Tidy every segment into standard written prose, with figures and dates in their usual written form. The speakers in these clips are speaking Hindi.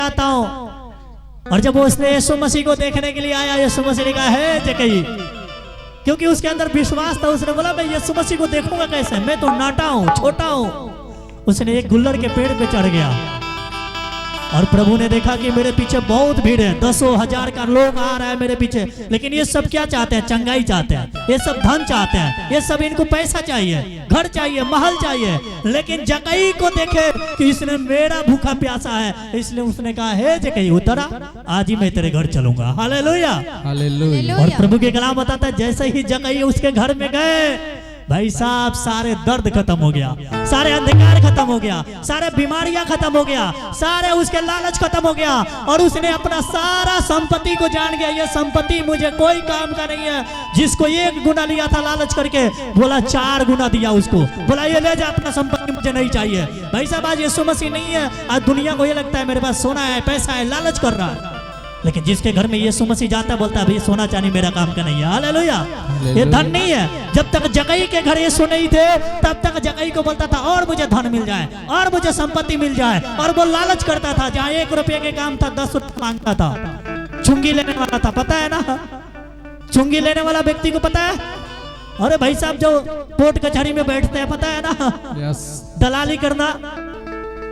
जाता हूँ। और जब वो उसने यीशु मसीह को देखने के लिए आया, यीशु मसीह ने कहा है जक्कई, क्योंकि उसके अंदर विश्वास था। उसने बोला मैं यीशु मसीह को देखूंगा कैसे, मैं तो नाटा हूँ, छोटा हूँ। उसने एक गुल्लड़ के पेड़ पे चढ़ गया और प्रभु ने देखा कि मेरे पीछे बहुत भीड़ है, 10,000 का लोग आ रहा है मेरे पीछे, लेकिन ये सब क्या चाहते हैं? चंगाई चाहते हैं, ये सब धन चाहते हैं, ये सब इनको पैसा चाहिए, घर चाहिए, महल चाहिए। लेकिन जक्कई को देखे कि इसने मेरा भूखा प्यासा है, इसलिए उसने कहा हे जक्कई उतरा, आज ही मैं तेरे घर चलूंगा। Hallelujah, hallelujah. और प्रभु के कलाम बताता है जैसे ही जक्कई उसके घर में गए, भाई साहब सारे दर्द खत्म हो गया, सारे अंधकार खत्म हो गया, सारे बीमारियां खत्म हो गया, सारे उसके लालच खत्म हो गया। और उसने अपना सारा संपत्ति को जान गया, ये संपत्ति मुझे कोई काम का नहीं है। जिसको 1 गुना लिया था लालच करके, बोला 4 गुना दिया उसको, बोला ये ले जा अपना संपत्ति, मुझे नहीं चाहिए। भाई साहब आज यीशु मसीह नहीं है, आज दुनिया को ये लगता है मेरे पास सोना है, पैसा है, लालच कर रहा है। लेकिन जिसके घर में यीशु मसीह जाता बोलता है भाई सोना चांदी मेरा काम का नहीं है। हालेलुया, ये धन नहीं है। जब तक जक्कई के घर यीशु नहीं थे तब तक जक्कई को बोलता था और मुझे धन मिल जाए, और मुझे संपत्ति मिल जाए, और वो लालच करता था। जहाँ 1 रुपये के काम था 10 रुपये मांगता था। चुंगी लेने वाला था, पता है ना, चुंगी लेने वाला व्यक्ति को पता है। अरे भाई साहब जो कोर्ट कचहरी में बैठते हैं, पता है ना, दलाली करना,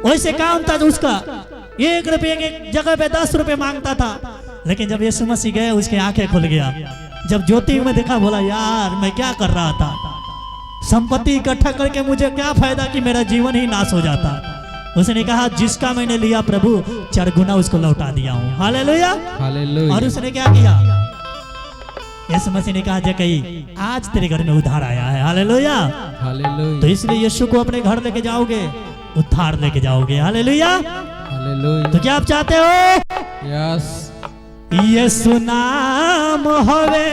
वैसे काम था उसका। 1 रुपये की जगह पे 10 रुपये मांगता था। लेकिन जब यीशु मसीह गए उसकी आंखें खुल गया। जब ज्योति में देखा, बोला यार मैं क्या कर रहा था, संपत्ति इकट्ठा करके मुझे क्या फायदा कि मेरा जीवन ही नाश हो जाता। उसने कहा जिसका मैंने लिया प्रभु 4 गुना उसको लौटा दिया हूँ। Hallelujah, hallelujah. और उसने क्या किया? यीशु मसीह ने कहा जक्कई आज तेरे घर में उद्धार आया है। Hallelujah, hallelujah. तो इसलिए यीशु को अपने घर लेके जाओगे, उद्धार लेके जाओगे। Hallelujah, hallelujah. तो क्या आप चाहते हो? यस। यीशु नाम हवे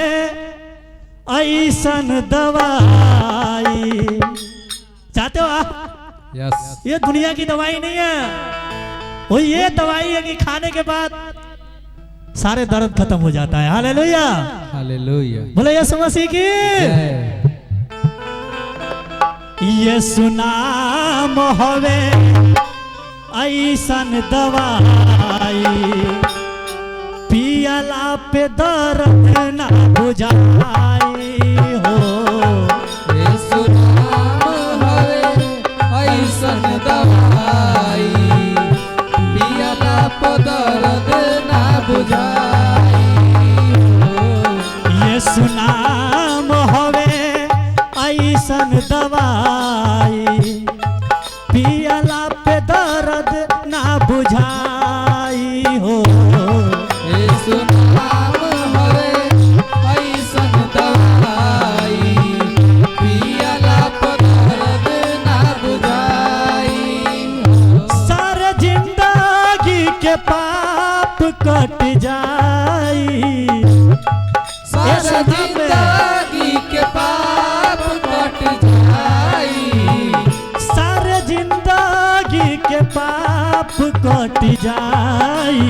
ऐसन दवाई, चाहते हो आप? यस। ये दुनिया की दवाई नहीं है, वो ये दवाई है कि खाने के बाद सारे दर्द खत्म हो जाता है। Hallelujah, hallelujah. बोले यीशु मसीह की जय। यीशु नाम हवे ऐसन दवाई, पियला पे दर्द ना बुझाई हो। यीशु नाम हवे ऐसन दवाई, पियला पे दर्द ना बुझाई हो। यीशु नाम हवे ऐसन दवाई, पियला पे दर्द ना बुझाई हो। यीशु नाम हवे ऐसन दवाई, पियला पे दर्द ना बुझाई हो। सारे जिंदगी के पाप कट जाई, सारा जिंदगी के पाप कट जाई, सारे जिंदगी के पाप कट जाई।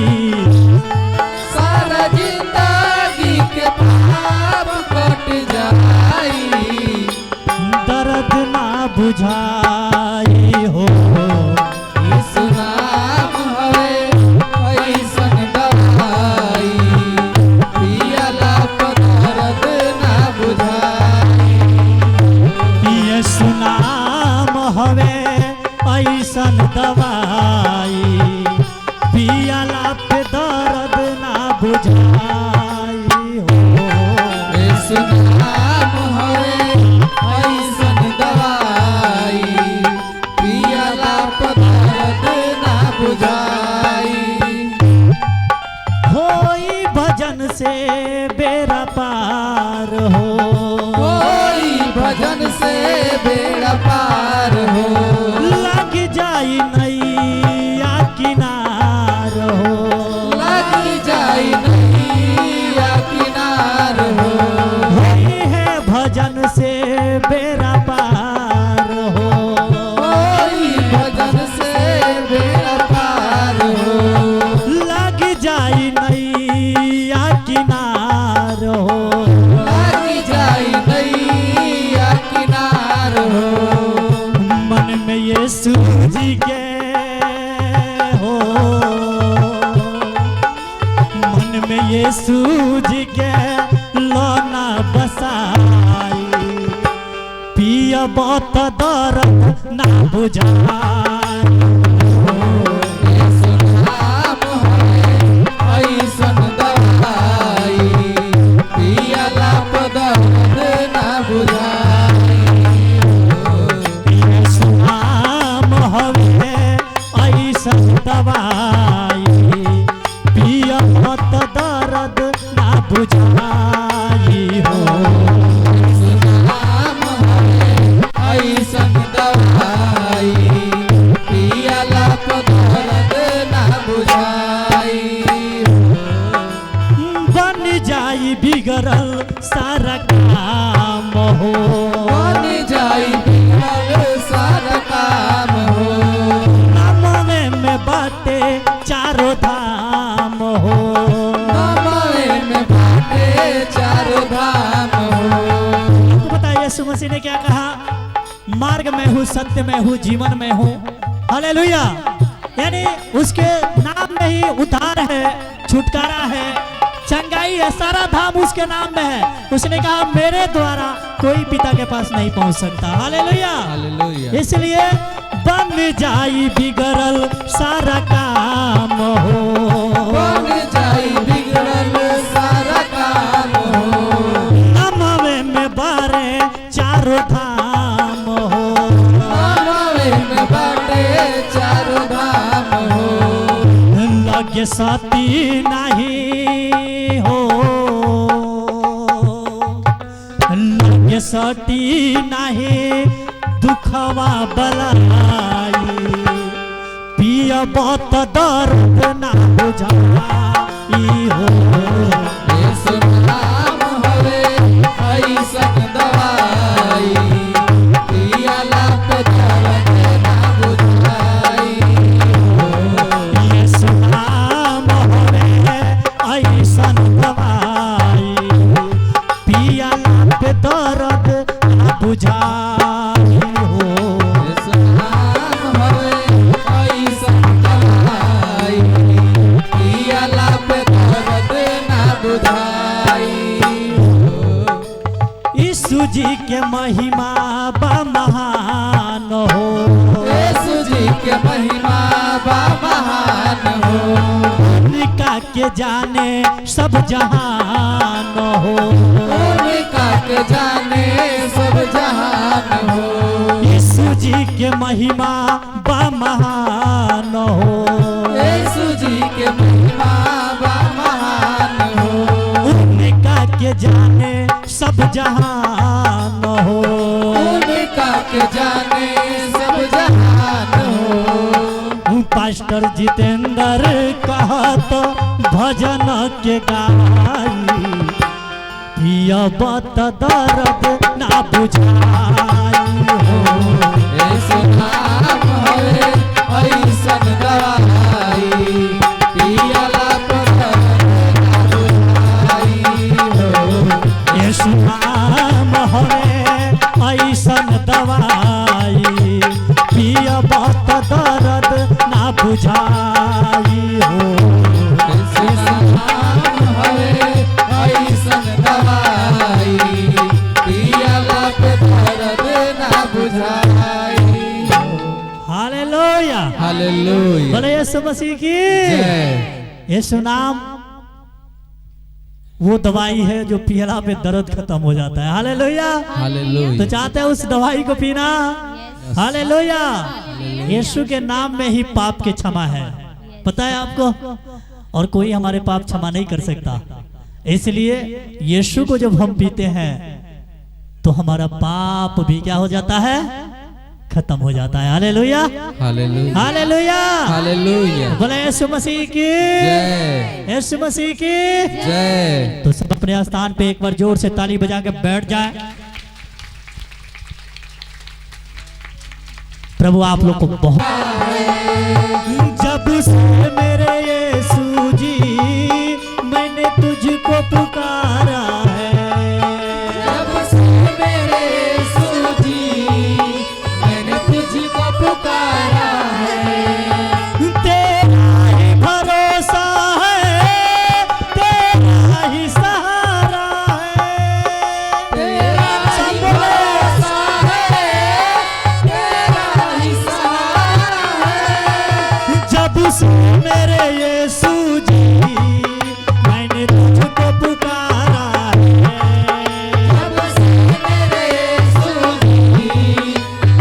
सारा जिंदगी के पाप कट जाई, दर्द ना बुझाई हो। यीशु नाम हवे ऐसन दवाई, पियला पे दर्द ना बुझाई। यीशु नाम हवे ऐसन दवाई, पियला पे दर्द ना बुझाई हो। यीशु नाम हवे ऐसन दवाई, पियला पे दर्द ना बुझाई। होई भजन से बेड़ा पार हो, कोई भजन से बेड़ा पार हो, लग जाई नैया किनार हो। लग जाई नैया किनार हो। होई है भजन से बेड़ा पार हो, कोई भजन से बेड़ा पार हो, लग जाई नैया किनार हो। लग जाई नैया किनार हो। मन में यीशु जी के लोना बसाई पियब त दर्द ना बुझाई यीशु नाम हवे ऐसन दवाई पियला पर दर्द ना बुझाई यीशु नाम हवे ऐसन दवाई पियब त दर्द ना बुझाई हो नाम हवे ऐसन दवाई पियला पर दर्द ना बुझाई बन जाई बिगड़ल सारा काम हो बन जाई बिगड़ल सारा काम हो नामवे में बाटे चारों धाम हो नामवे में बाटे चारों धाम हो तो बताइए यीशु मसीह ने क्या कहा मार्ग में हूँ सत्य में हूँ जीवन में हूँ हालेलुया यानी उसके नाम में ही उद्धार है छुटकारा है चंगाई है सारा धाम उसके नाम में है उसने कहा मेरे द्वारा कोई पिता के पास नहीं पहुंच सकता हालेलुया हालेलुया इसलिए बन जाई बिगड़ल सारा काम हो बन जाई बिगड़ल सारा काम हो नामवे में बारे चारों धाम हो नामवे में बाटे चारों धाम हो लगे साथी नहीं हो लगे सटी नहीं दुखवा बलाई पियब त दर्द ना बुझाई हो यीशु नाम हवे ऐसन दवाई पियला पे दर्द ना बुझाई यीशु नाम हवे ऐसन दवाई पियला पे दर्द ना बुझाई हो यीशु नाम हवे ऐसन दवाई पियला पे दर्द ना बुझाई यीशु जी के महिमा बा महान हो यीशु जी के महिमा बा महान हो उनका के जाने सब जहान हो उनका के जाने सब जहान हो यीशु जी के महिमा बा महान हो यीशु जी के महिमा बा महान हो उनका के जाने सब जहान हो उनका के जाने सब जहान हो पास्टर जितेंद्र कहत भजन के गाई पियब त दर्द ना बुझाई हो यीशु नाम हवे ऐसन दवाई पियला पर दर्द ना बुझाई हो यीशु नाम हवे ऐसन दवाई पियब त दर्द ना बुझाई हो यीशु नाम हवे ऐसन दवाई पियला पे दर्द ना बुझाई हालेलुया हालेलुया बोले यीशु मसीह की जय यीशु नाम वो दवाई है जो पियला पे दर्द खत्म हो जाता है हालेलुया हालेलुया तो चाहते हैं उस दवाई को पीना हालेलुया यीशु के नाम में ही पाप के क्षमा है पता है आपको और कोई हमारे पाप क्षमा नहीं कर सकता इसलिए यीशु को जब हम पीते हैं तो हमारा पाप भी क्या हो जाता है खत्म हो जाता है हालेलुया हालेलुया हालेलुया हालेलुया बोले यीशु मसीह की जय यीशु मसीह की जय तो सब अपने स्थान पे एक बार जोर से ताली बजा के बैठ जाए प्रभु आप लोग को बहुत जब से मेरे यीशु जी मैंने तुझको पुकारा है जब से मेरे यीशु जी मैंने तुझको पुकारा है तेरा ही भरोसा है तेरा यीशु जी मैंने तुझको पुकारा है। जब से मेरे यीशु जी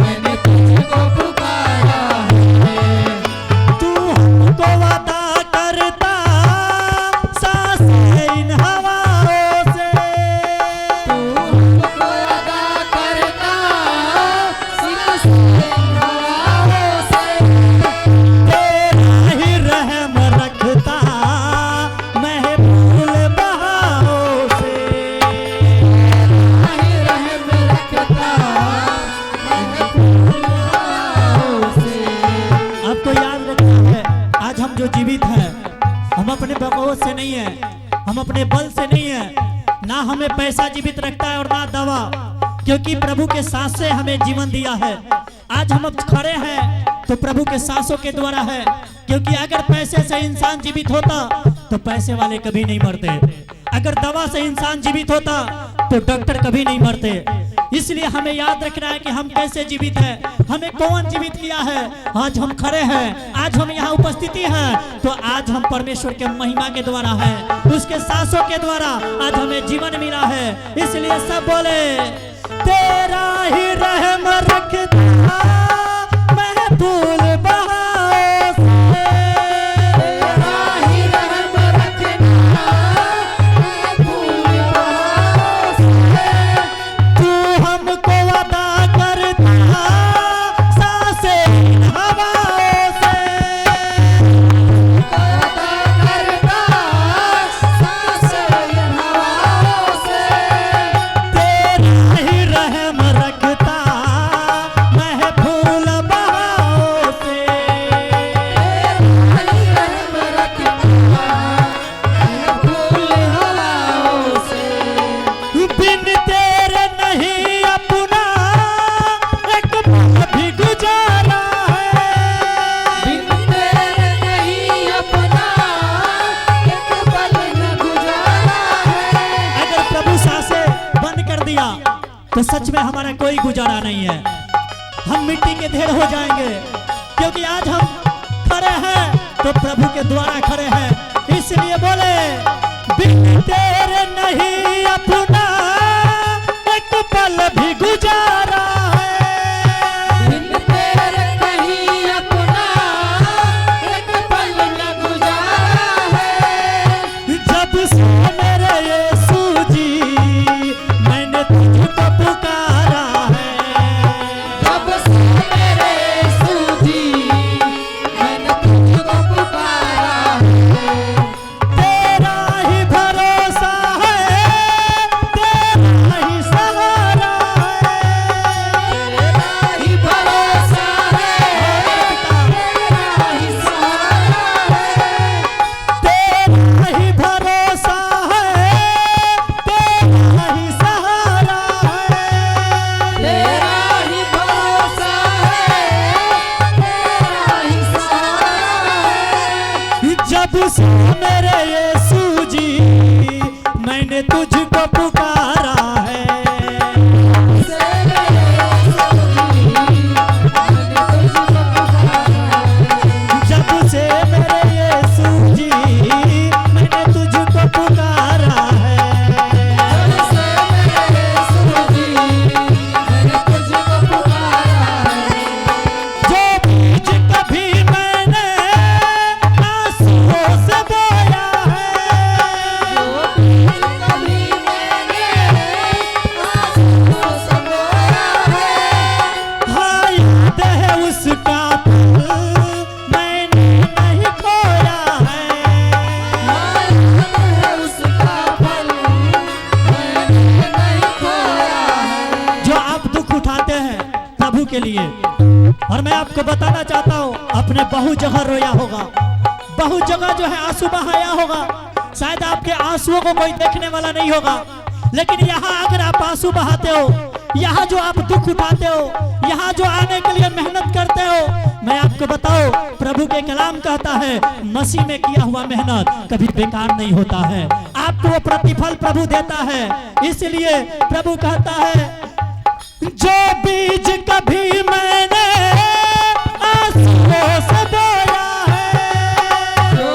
मैंने तुझको पुकारा है। तू हमको वादा करता सांसें इन हवाओं से, तू हमको अदा करता सांसें इन हवाओं से। तेरा ही रहम रखता महफूल बहाओं से। तेरा ही रहम रखता महफूल हवाओं से। आपको याद रखना है, आज हम जो जीवित हैं हम अपने बगौत से नहीं है, हम अपने बल से नहीं है, ना हमें पैसा जीवित रखता है और ना दवा, क्योंकि प्रभु के सांस से हमें जीवन दिया है। आज हम अब खड़े हैं तो प्रभु के सांसों के द्वारा है, क्योंकि अगर पैसे से इंसान जीवित होता तो पैसे वाले कभी नहीं मरते, अगर दवा से इंसान जीवित होता तो डॉक्टर कभी नहीं मरते। इसलिए हमें याद रखना है कि हम कैसे जीवित हैं, हमें कौन जीवित किया है। आज हम खड़े हैं, आज हम यहाँ उपस्थिति हैं, तो आज हम परमेश्वर के महिमा के द्वारा है, उसके सांसों के द्वारा आज हमें जीवन मिला है। इसलिए सब बोले तेरा ही रहम रखता महफूल बहाओं से। तेरा ही रहम रखना महफूल बहाओं से। तू हमको वादा करता सांसें इन हवाओं से। अदा करता सांसें इन हवाओं से। तेरा ही रहम रखता महफूल बहाओं से। तेरा ही रहम रखता महफूल हवाओं से। बिन तेरे नहीं अपना एक पल भी गुजारा है। बिन तेरे नहीं अपना एक पल न गुजारा है। अगर प्रभु सांसें बंद कर दिया तो सच में हमारा कोई गुजारा नहीं है, हम मिट्टी के ढेर हो जाएंगे, क्योंकि आज हम खड़े हैं तो प्रभु के द्वारा खड़े हैं। इसलिए बोले बिन तेरे नहीं अपना एक पल भी गुजारा है। बिन तेरे नहीं अपना एक पल न गुजारा है। जब से मेरे यीशु जी मैंने तुझको पुकारा है। जब से मेरे यीशु जी मैंने तुझको पुकारा है। तेरा ही भरोसा है, तेरा ही सहारा है। तेरा ही भरोसा है, तेरा ही सहारा है। तेरा ही भरोसा है, तेरा ही सहारा है। तेरा ही भरोसा है, तेरा ही सहारा है। जब से मेरे यीशु जी मैंने तुझको पुकारा है। से मेरे यीशु जी मैंने तुझको पुकारा है। जब से मेरे यीशु जी मैंने तुझको पुकारा है। जब से मेरे यीशु जी मैंने तुझको पुकारा है। जो बीज कभी मैंने आंसुओं से बोया है, जो बीज कभी मैंने आंसुओं से बोया है। हाँ याद है उसका फल मैंने नहीं खोया है। याद है उसका फल मैंने नहीं खोया है। जो आप दुख उठाते हैं प्रभु के लिए, और मैं आपको बताना चाहता हूँ आपने बहुत जगह रोया होगा, बहुत जगह जो है आंसू बहाया होगा, शायद आपके आंसुओं को कोई देखने वाला नहीं होगा, लेकिन यहाँ अगर आप आंसू बहाते हो, यहाँ जो आप दुख उठाते हो, यहाँ जो आने के लिए मेहनत करते हो, मैं आपको बताओ प्रभु के कलाम कहता है मसीह में किया हुआ मेहनत कभी बेकार नहीं होता है, आपको वो प्रतिफल प्रभु देता है। इसलिए प्रभु कहता है जो बीज कभी मैंने आंसुओं से बोया है, जो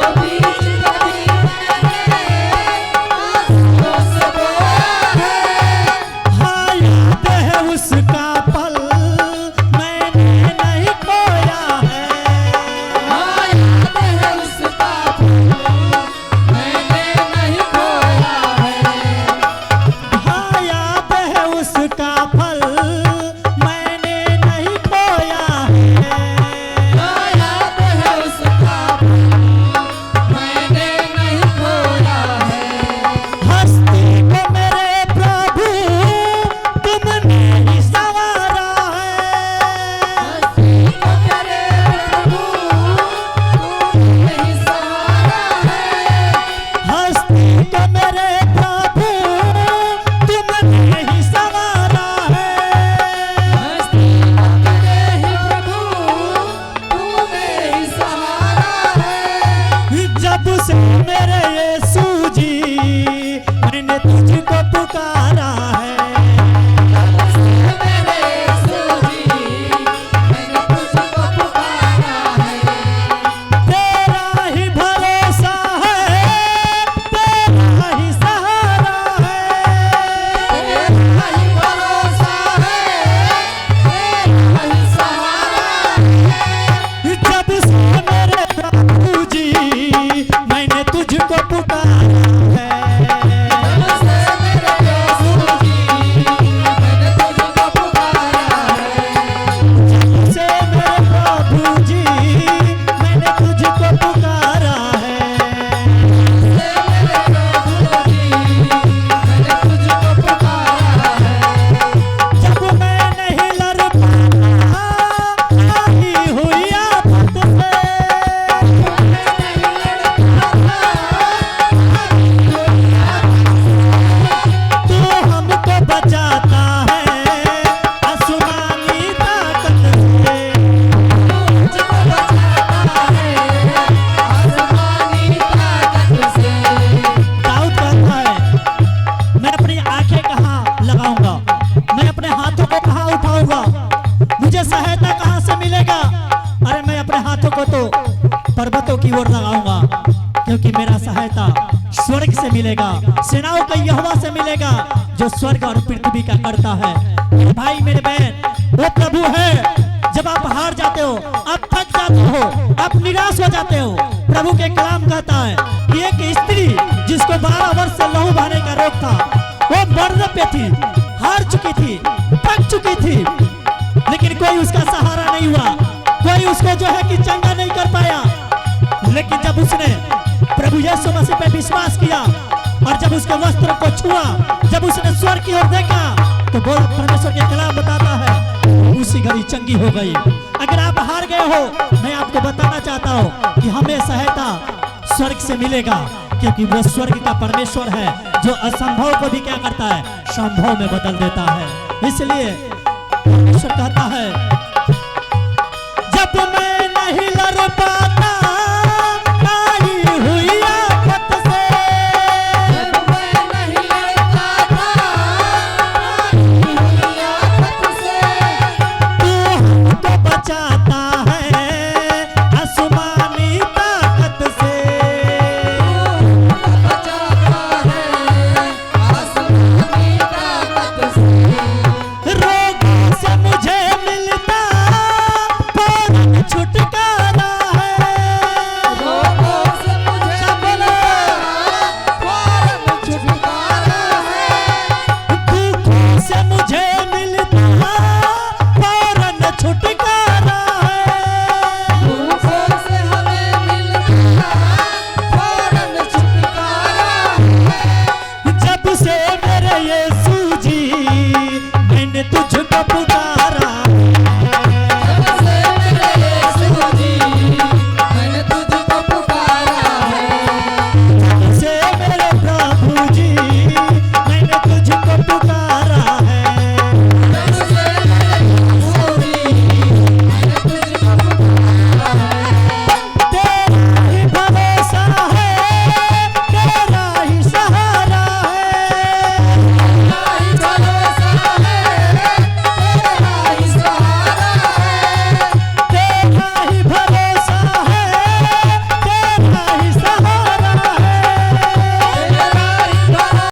जब से मेरे यीशु जी मैंने तुझको पुकारा है, मेरे यीशु जी मैंने तुझको पुकारा है। तेरा ही भरोसा है, तेरा ही सहारा है, तेरा ही भरोसा है, तेरा ही सहारा है। जब से मेरे प्रभु जी मैंने तुझको पुकारा है, जब से मेरे यीशु जी मैंने तुझको पुकारा है। से मेरे प्रभु जी मैंने तुझको पुकारा है। से मेरे प्रभु जी मैंने तुझको पुकारा है। जब मैं नहीं लड़ पाता आई हुई आफत से, तू हमको बचाता है आसमानी ताकत से। मुझको बचाता है आसमानी ताकत से। दाऊद कहता है मैं अपनी आंखें कहाँ लगाऊंगा, मैं अपने हाथों को कहाँ उठाऊंगा, मुझे सहायता कहाँ से मिलेगा। अरे मैं अपने हाथों को तो पर्वतों की ओर लगाऊंगा, क्योंकि मेरा सहायता स्वर्ग से मिलेगा, सेनाओं का यहोवा से मिलेगा जो स्वर्ग और पृथ्वी का करता है। मेरे भाई मेरे बहन, वो प्रभु है। जब आप हार जाते हो, आप थक जाते हो, आप निराश हो जाते हो, प्रभु के कलाम कहता है कि एक स्त्री जिसको 12 वर्ष से लहू बहने का रोग था, वो मरने पे थी, हार चुकी थी, थक चुकी थी, लेकिन कोई उसका सहारा नहीं हुआ, कोई उसको जो है कि चंगा नहीं कर पाया। लेकिन जब उसने प्रभु यीशु मसीह पे विश्वास किया और जब उसके वस्त्र को छुआ, जब उसने स्वर्ग की ओर देखा, तो बोल परमेश्वर के कलाम बताता है उसी घड़ी चंगी हो गई। अगर आप हार गए हो, मैं आपको बताना चाहता हूँ कि हमें सहायता स्वर्ग से मिलेगा, क्योंकि वो स्वर्ग का परमेश्वर है जो असंभव को भी क्या करता है, संभव में बदल देता है। इसलिए परमेश्वर कहता है जब मैं नहीं लड़ पाता